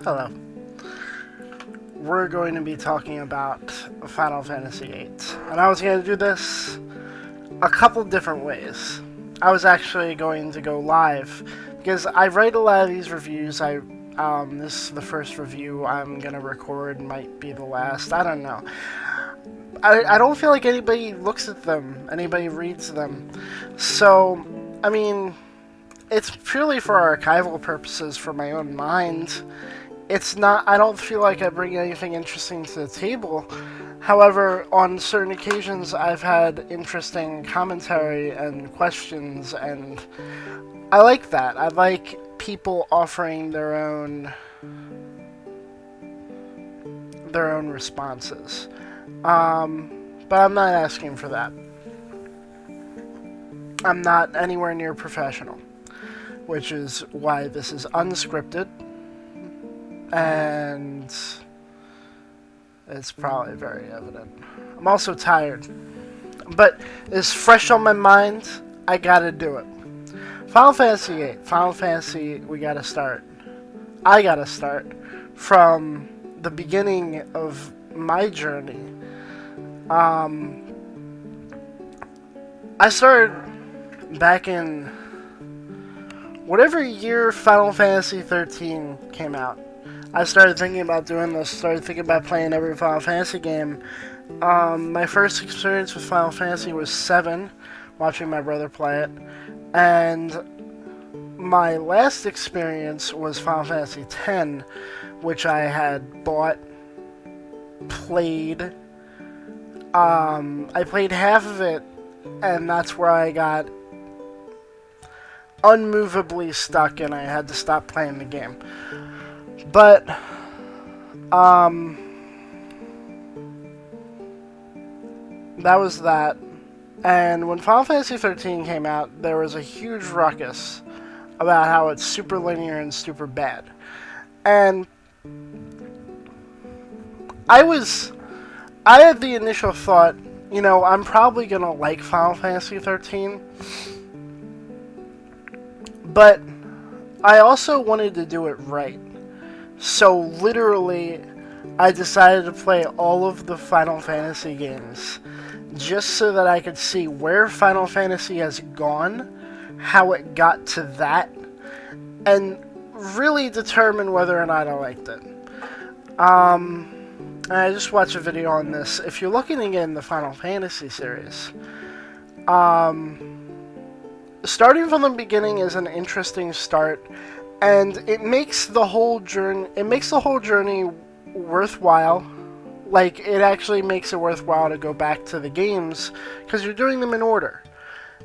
Hello. We're going to be talking about Final Fantasy VIII. And I was going to do this a couple different ways. I was actually going to go live because I write a lot of these reviews. This is the first review I'm going to record, might be the last. I don't know. I don't feel like anybody looks at them, anybody reads them. So, I mean, it's purely for archival purposes for my own mind. It's not, I don't feel like I bring anything interesting to the table. However, on certain occasions, I've had interesting commentary and questions, and I like that. I like people offering their own responses. But I'm not asking for that. I'm not anywhere near professional, which is why this is unscripted. And it's probably very evident. I'm also tired. But it's fresh on my mind. I gotta do it. Final Fantasy VIII. Final Fantasy, we gotta start. I gotta start from the beginning of my journey. I started back in whatever year Final Fantasy 13 came out. I started thinking about doing this, started thinking about playing every Final Fantasy game. My first experience with Final Fantasy was 7, watching my brother play it. And my last experience was Final Fantasy 10, which I had bought, played. I played half of it, and that's where I got unmovably stuck and I had to stop playing the game. But, that was that. And when Final Fantasy 13 came out, there was a huge ruckus about how it's super linear and super bad. And I had the initial thought, I'm probably gonna like Final Fantasy 13, but I also wanted to do it right. So literally, I decided to play all of the Final Fantasy games just so that I could see where Final Fantasy has gone, how it got to that, and really determine whether or not I liked it. And I just watched a video on this. If you're looking to get in the Final Fantasy series, starting from the beginning is an interesting start. And it makes the whole journey worthwhile. Like, it actually makes it worthwhile to go back to the games, because you're doing them in order.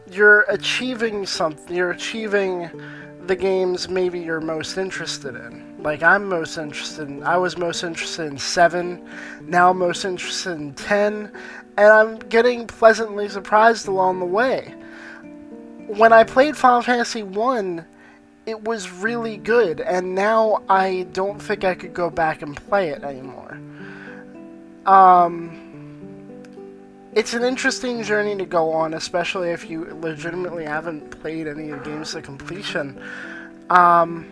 You're achieving something. You're achieving the games maybe you're most interested in. Like, I was most interested in 7, now I'm most interested in 10, and I'm getting pleasantly surprised along the way. When I played Final Fantasy 1, it was really good, and now I don't think I could go back and play it anymore. It's an interesting journey to go on, especially if you legitimately haven't played any of the games to completion. And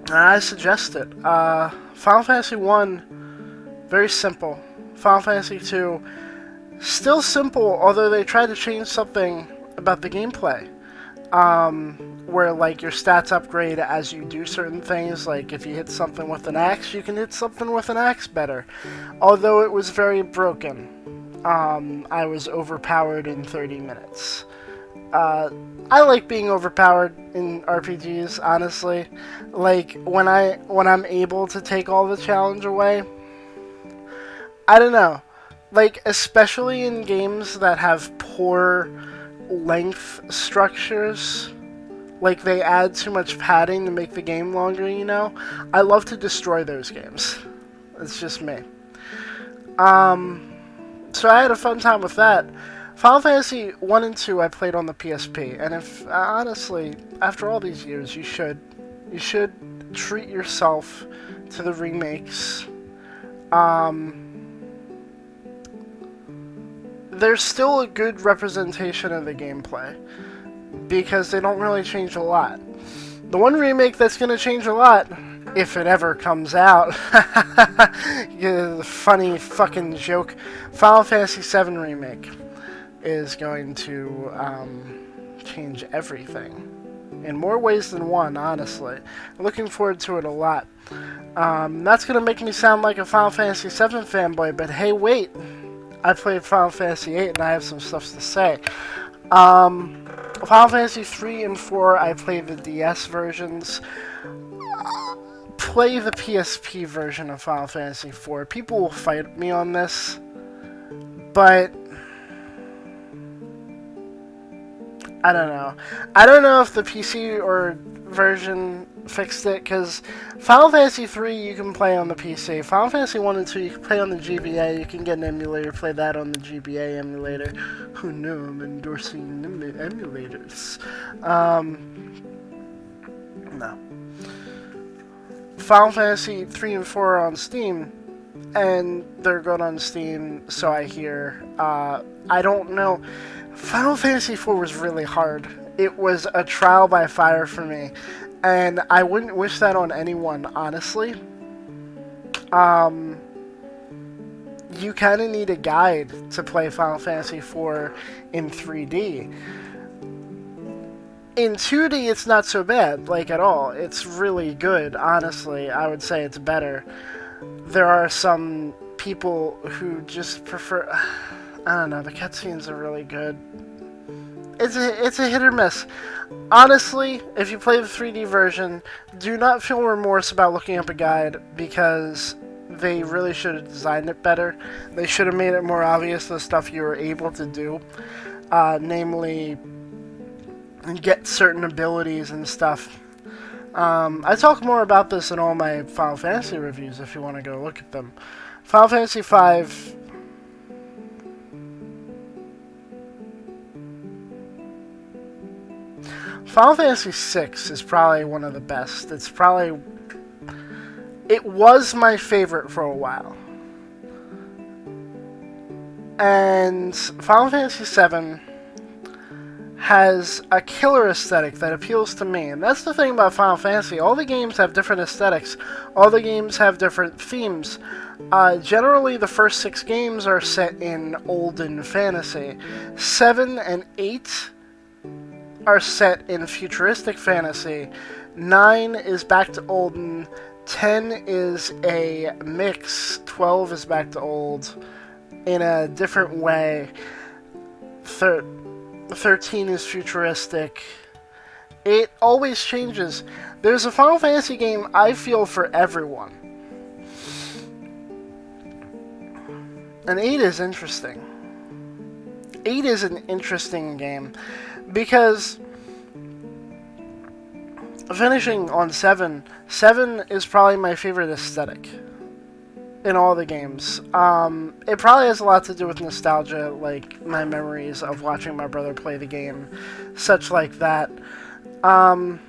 I suggest it. Final Fantasy 1, very simple. Final Fantasy 2, still simple, although they tried to change something about the gameplay. Where, like, your stats upgrade as you do certain things. Like, if you hit something with an axe, you can hit something with an axe better. Although it was very broken. I was overpowered in 30 minutes. I like being overpowered in RPGs, honestly. Like, when I'm able to take all the challenge away, I don't know. Like, especially in games that have poor length structures, like they add too much padding to make the game longer, I love to destroy those games. It's just me. So I had a fun time with that. Final Fantasy 1 and 2 I played on the PSP, and if, honestly, after all these years, you should treat yourself to the remakes. There's still a good representation of the gameplay, because they don't really change a lot. The one remake that's going to change a lot if it ever comes out. Yeah, the funny fucking joke. Final Fantasy VII Remake is going to change everything. In more ways than one, honestly. Looking forward to it a lot. That's going to make me sound like a Final Fantasy VII fanboy, but hey, wait. I played Final Fantasy VIII and I have some stuff to say. Final Fantasy 3 and 4, I played the DS versions. Play the PSP version of Final Fantasy 4. People will fight me on this, but I don't know. I don't know if the PC or version fixed it, because Final Fantasy 3 you can play on the PC. Final Fantasy 1 and 2 you can play on the GBA. You can get an emulator, play that on the GBA emulator. Who knew I'm endorsing emulators? No. Final Fantasy 3 and 4 are on Steam, and they're good on Steam, so I hear. I don't know. Final Fantasy 4 was really hard. It was a trial by fire for me, and I wouldn't wish that on anyone, honestly. You kind of need a guide to play Final Fantasy 4 in 3D. In 2D, it's not so bad, like, at all. It's really good, honestly. I would say it's better. There are some people who just prefer... I don't know, the cutscenes are really good. It's a hit or miss. Honestly, if you play the 3D version, do not feel remorse about looking up a guide, because they really should have designed it better. They should have made it more obvious the stuff you were able to do. Namely, get certain abilities and stuff. I talk more about this in all my Final Fantasy reviews if you want to go look at them. Final Fantasy V... Final Fantasy VI is probably one of the best. It's probably... It was my favorite for a while. And Final Fantasy VII has a killer aesthetic that appeals to me. And that's the thing about Final Fantasy. All the games have different aesthetics. All the games have different themes. Generally, the first 6 games are set in olden fantasy. 7 and 8... are set in futuristic fantasy. 9 is back to olden. 10 is a mix. 12 is back to old in a different way. 13 is futuristic. It always changes. There's a Final Fantasy game I feel for everyone. And 8 is interesting. 8 is an interesting game. Because finishing on 7 is probably my favorite aesthetic in all the games. It probably has a lot to do with nostalgia, like my memories of watching my brother play the game, such like that. But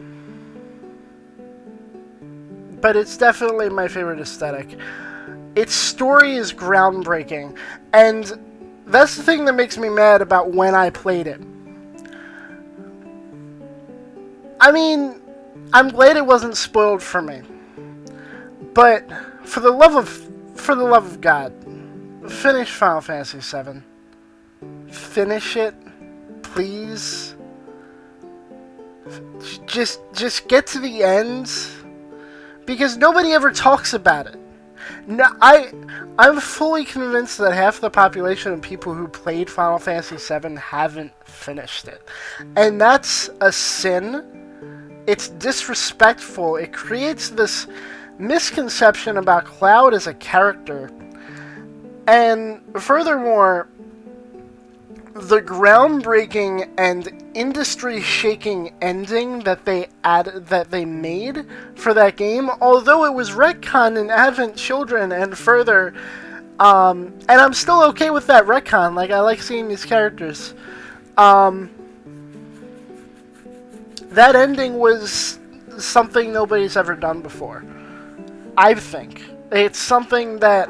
it's definitely my favorite aesthetic. Its story is groundbreaking, and that's the thing that makes me mad about when I played it. I mean, I'm glad it wasn't spoiled for me. But for the love of God, finish Final Fantasy VII. Finish it, please. Just get to the end, because nobody ever talks about it. No, I'm fully convinced that half the population of people who played Final Fantasy VII haven't finished it, and that's a sin. It's disrespectful. It creates this misconception about Cloud as a character. And furthermore, the groundbreaking and industry-shaking ending that they made for that game, although it was retconned in Advent Children and further, and I'm still okay with that retcon. Like, I like seeing these characters. That ending was something nobody's ever done before. I think. It's something that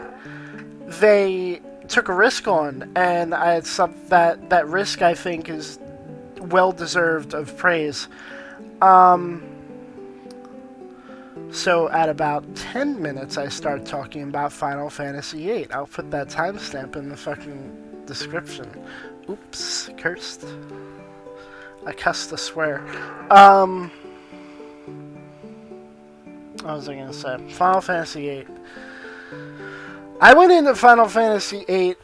they took a risk on, and that risk, I think, is well deserved of praise. So at about 10 minutes, I start talking about Final Fantasy VIII. I'll put that timestamp in the fucking description. Oops, cursed. I cussed, I swear. What was I gonna say? Final Fantasy VIII. I went into Final Fantasy VIII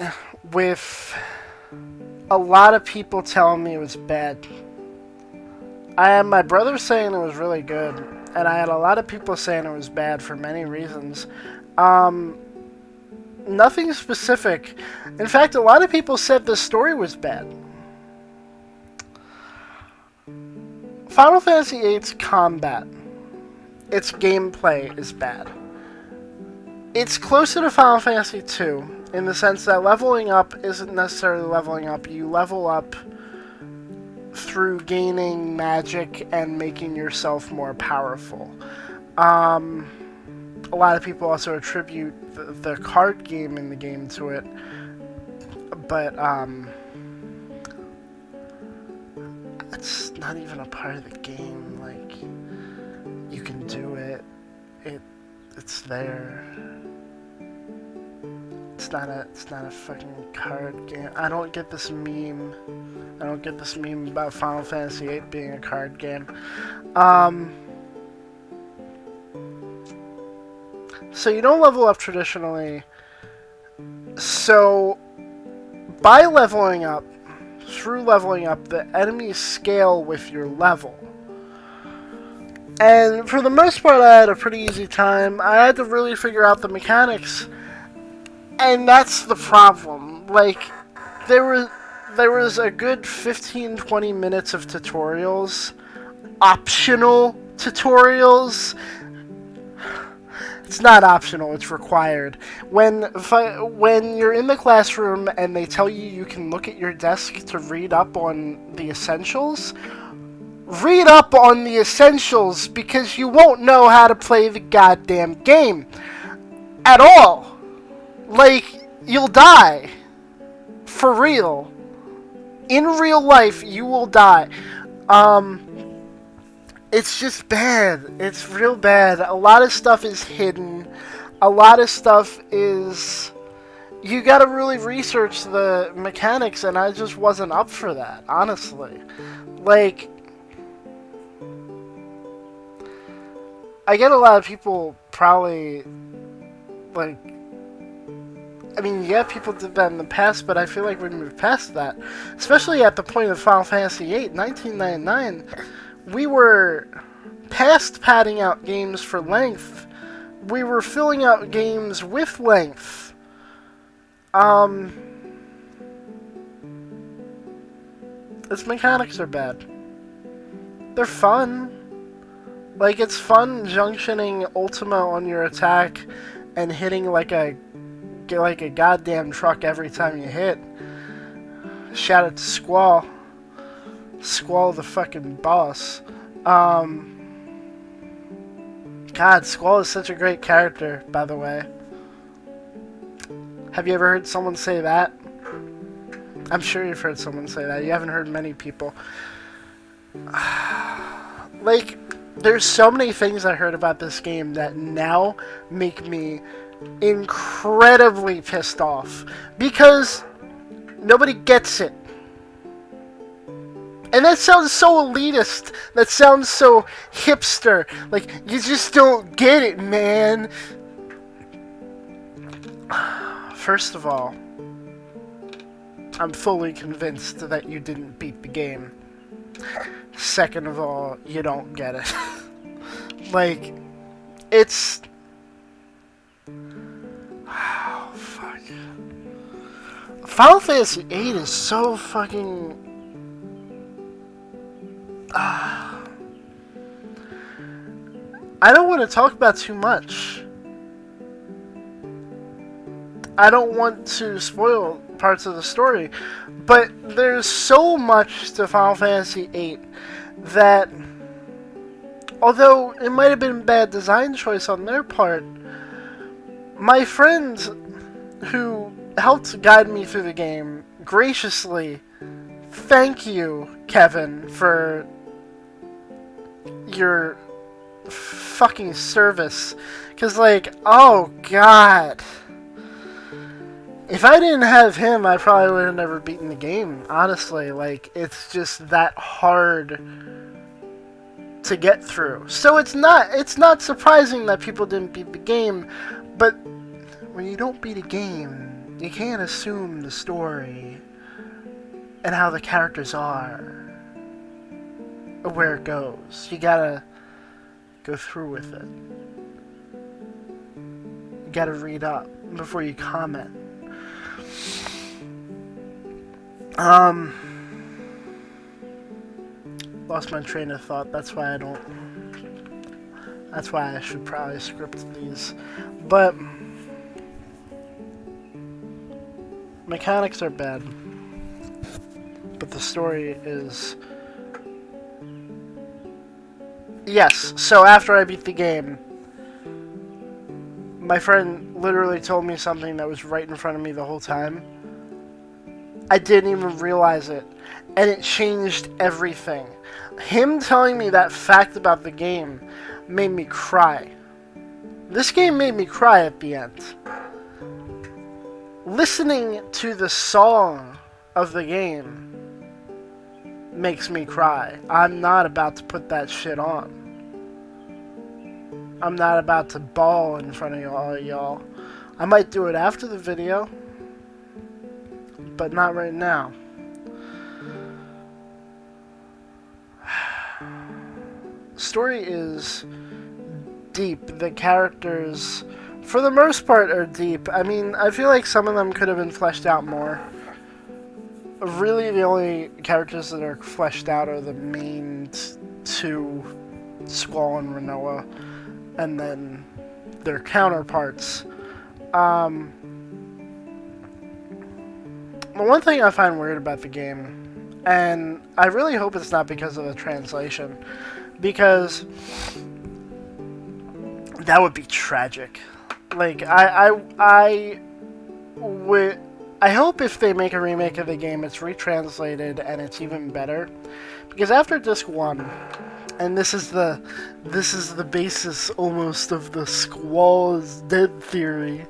with a lot of people telling me it was bad. I had my brother saying it was really good, and I had a lot of people saying it was bad for many reasons. Nothing specific. In fact, a lot of people said the story was bad. Final Fantasy VIII's combat, its gameplay is bad. It's closer to Final Fantasy II in the sense that leveling up isn't necessarily leveling up. You level up through gaining magic and making yourself more powerful. A lot of people also attribute the card game in the game to it, but it's not even a part of the game. Like, you can do it. It's there. It's not a fucking card game. I don't get this meme. I don't get this meme about Final Fantasy VIII being a card game. So you don't level up traditionally. So by leveling up, through leveling up, the enemies scale with your level. And for the most part, I had a pretty easy time. I had to really figure out the mechanics. And that's the problem. Like, there was a good 15-20 minutes of tutorials. Optional tutorials. It's not optional, it's required. When you're in the classroom and they tell you you can look at your desk to read up on the essentials, read up on the essentials, because you won't know how to play the goddamn game. At all. Like, you'll die. For real. In real life, you will die. It's just bad. It's real bad. A lot of stuff is hidden. A lot of stuff is... You gotta really research the mechanics, and I just wasn't up for that, honestly. Like... I get a lot of people probably... Like... I mean, yeah, people did that in the past, but I feel like we moved past that. Especially at the point of Final Fantasy VIII, 1999, we were past padding out games for length. We were filling out games with length. Its mechanics are bad. They're fun. Like, it's fun junctioning Ultima on your attack and hitting like a goddamn truck every time you hit. Shout out to Squall. Squall the fucking boss. God, Squall is such a great character, by the way. Have you ever heard someone say that? I'm sure you've heard someone say that. You haven't heard many people. Like, there's so many things I heard about this game that now make me incredibly pissed off. Because nobody gets it. And that sounds so elitist. That sounds so hipster. Like, you just don't get it, man. First of all, I'm fully convinced that you didn't beat the game. Second of all, you don't get it. Like, it's... Oh, fuck. Final Fantasy VIII is so fucking... I don't want to talk about too much. I don't want to spoil parts of the story, but there's so much to Final Fantasy VIII that, although it might have been a bad design choice on their part, my friends who helped guide me through the game graciously, thank you, Kevin, for your fucking service. Because, like, oh god. If I didn't have him, I probably would have never beaten the game, honestly. Like, it's just that hard to get through. So it's not surprising that people didn't beat the game, but when you don't beat a game, you can't assume the story and how the characters are or where it goes. You gotta go through with it. You gotta read up before you comment. Lost my train of thought. That's why I should probably script these. But mechanics are bad. But the story is... Yes, so after I beat the game, my friend literally told me something that was right in front of me the whole time. I didn't even realize it. And it changed everything. Him telling me that fact about the game made me cry. This game made me cry at the end. Listening to the song of the game makes me cry. I'm not about to put that shit on. I'm not about to bawl in front of all y'all. I might do it after the video, but not right now. Story is deep. The characters, for the most part, are deep. I mean, I feel like some of them could have been fleshed out more. Really, the only characters that are fleshed out are the main two, Squall and Renoa, and then their counterparts. The one thing I find weird about the game, and I really hope it's not because of the translation, because that would be tragic. Like, I hope if they make a remake of the game, it's retranslated and it's even better. Because after Disc 1, and this is the basis almost of the Squall is dead theory.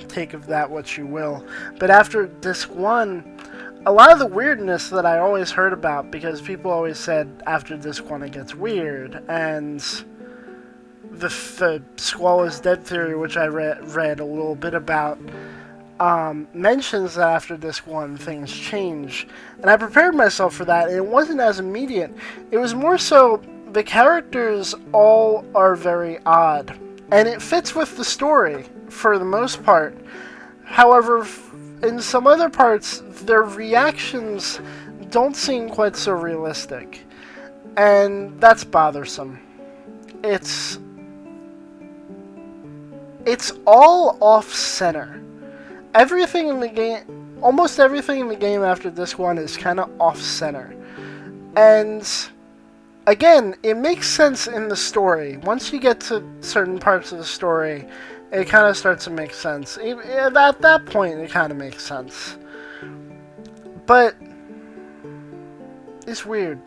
Take of that what you will. But after Disc 1, a lot of the weirdness that I always heard about, because people always said after Disc 1 it gets weird, and the Squall is dead theory, which I read a little bit about, mentions that after Disc 1 things change. And I prepared myself for that, and it wasn't as immediate. It was more so the characters all are very odd. And it fits with the story, for the most part. However, in some other parts, their reactions don't seem quite so realistic. And that's bothersome. It's all off-center. Everything in the game, almost everything in the game after Disc 1 is kind of off-center. And again, it makes sense in the story. Once you get to certain parts of the story, it kind of starts to make sense. At that point, it kind of makes sense. But it's weird.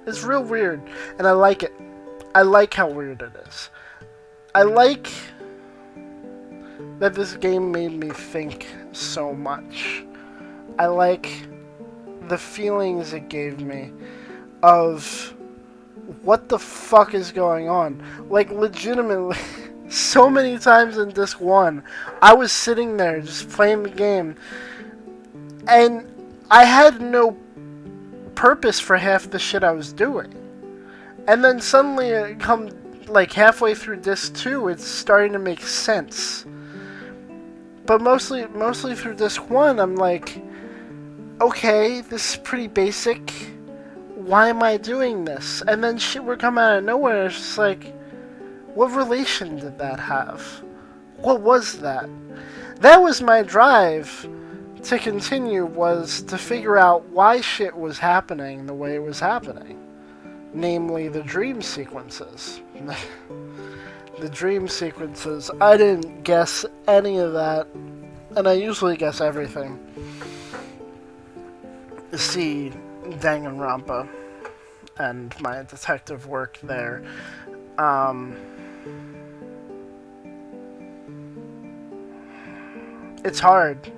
It's real weird. And I like it. I like how weird it is. I like that this game made me think so much. I like the feelings it gave me of what the fuck is going on. Like, legitimately, so many times in Disc 1, I was sitting there just playing the game, and I had no purpose for half the shit I was doing. And then suddenly, it come like halfway through Disc 2, it's starting to make sense. But mostly through Disc 1, I'm like, okay, this is pretty basic. Why am I doing this? And then shit would come out of nowhere. It's just like, what relation did that have? What was that? That was my drive to continue, was to figure out why shit was happening the way it was happening. Namely, the dream sequences. The dream sequences. I didn't guess any of that, and I usually guess everything. See, Danganronpa. and my detective work there. It's hard.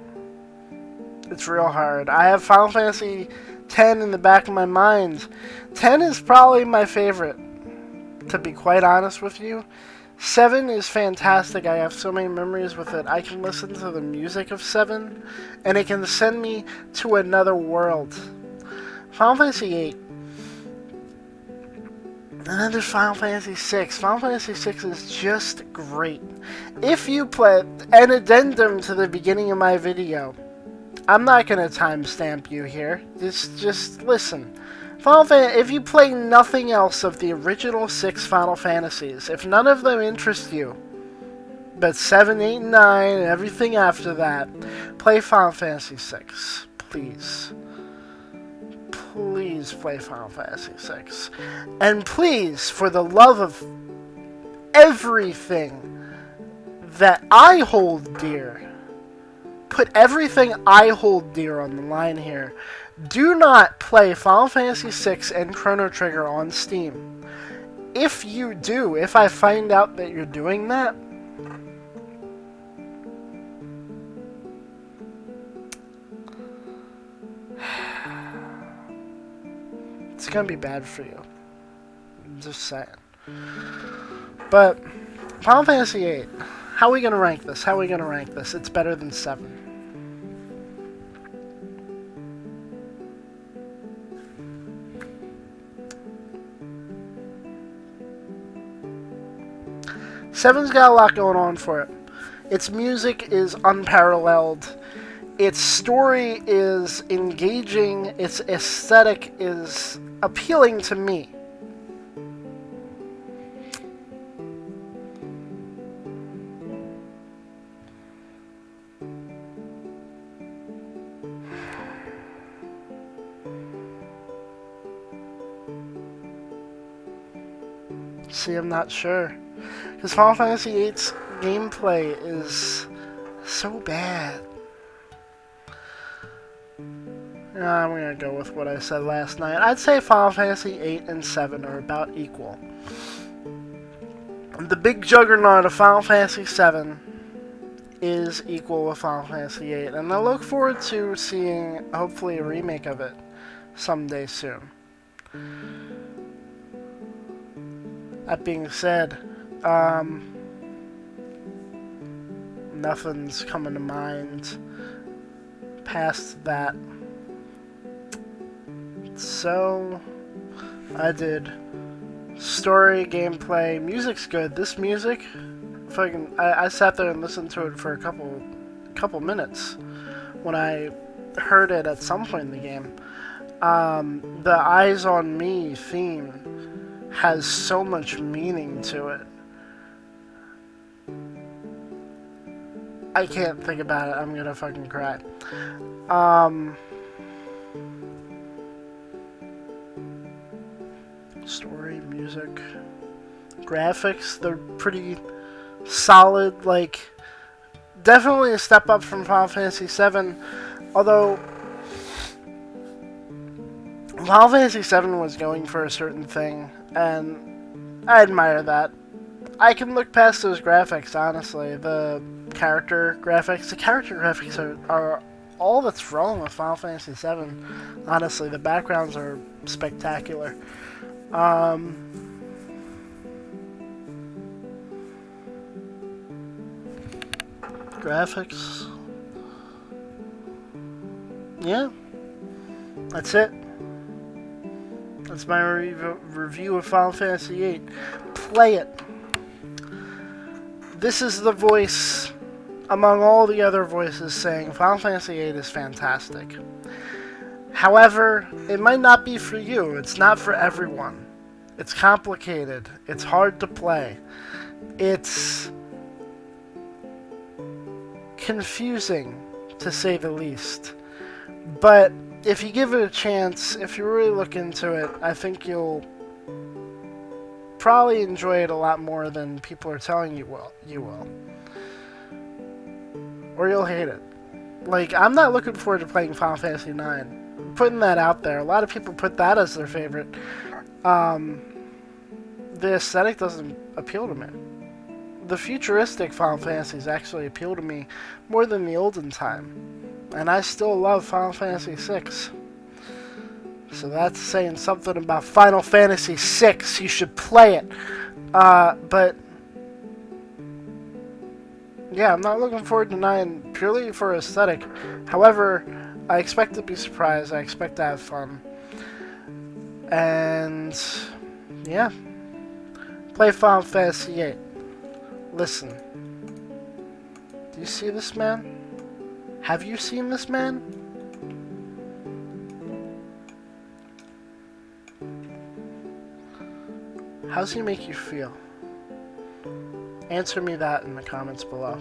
It's real hard. I have Final Fantasy X in the back of my mind. 10 is probably my favorite, to be quite honest with you. 7 is fantastic. I have so many memories with it. I can listen to the music of 7, and it can send me to another world. Final Fantasy 8. And then there's Final Fantasy 6. Final Fantasy 6 is just great. If you play an addendum to the beginning of my video, I'm not going to timestamp you here. Just listen. If you play nothing else of the original 6 Final Fantasies, if none of them interest you, but 7, 8, and 9, and everything after that, play Final Fantasy 6. Please. Please play Final Fantasy 6. And please, for the love of everything that I hold dear, put everything I hold dear on the line here. Do not play Final Fantasy VI and Chrono Trigger on Steam. If you do, if I find out that you're doing that, it's gonna be bad for you. I'm just saying. But Final Fantasy VIII, how are we gonna rank this? How are we gonna rank this? It's better than 7. Seven's got a lot going on for it. Its music is unparalleled. Its story is engaging. Its aesthetic is appealing to me. See, I'm not sure. Because Final Fantasy VIII's gameplay is so bad. I'm going to go with what I said last night. I'd say Final Fantasy VIII and 7 are about equal. The big juggernaut of Final Fantasy VII is equal with Final Fantasy VIII. And I look forward to seeing, hopefully, a remake of it someday soon. That being said, nothing's coming to mind past that. So, I did story, gameplay, music's good. This music, I sat there and listened to it for a couple minutes when I heard it at some point in the game. The Eyes on Me theme has so much meaning to it. I can't think about it. I'm gonna fucking cry. Story, music, graphics, they're pretty solid. Like, definitely a step up from Final Fantasy VII. Although Final Fantasy VII was going for a certain thing, and I admire that. I can look past those graphics, honestly. The character graphics are all that's wrong with Final Fantasy VII. Honestly, the backgrounds are spectacular. Graphics. Yeah. That's it. That's my review of Final Fantasy VIII. Play it. This is the voice among all the other voices saying Final Fantasy VIII is fantastic. However, it might not be for you. It's not for everyone. It's complicated. It's hard to play. It's confusing, to say the least. But if you give it a chance, if you really look into it, I think you'll probably enjoy it a lot more than people are telling you will. Or you'll hate it. Like, I'm not looking forward to playing Final Fantasy IX. Putting that out there. A lot of people put that as their favorite. The aesthetic doesn't appeal to me. The futuristic Final Fantasies actually appeal to me more than the olden time. And I still love Final Fantasy VI. So that's saying something about Final Fantasy VI. You should play it. But yeah, I'm not looking forward to 9 purely for aesthetic. However, I expect to be surprised. I expect to have fun. And yeah, play Final Fantasy VIII. Listen. Do you see this man? Have you seen this man? How's he make you feel? Answer me that in the comments below.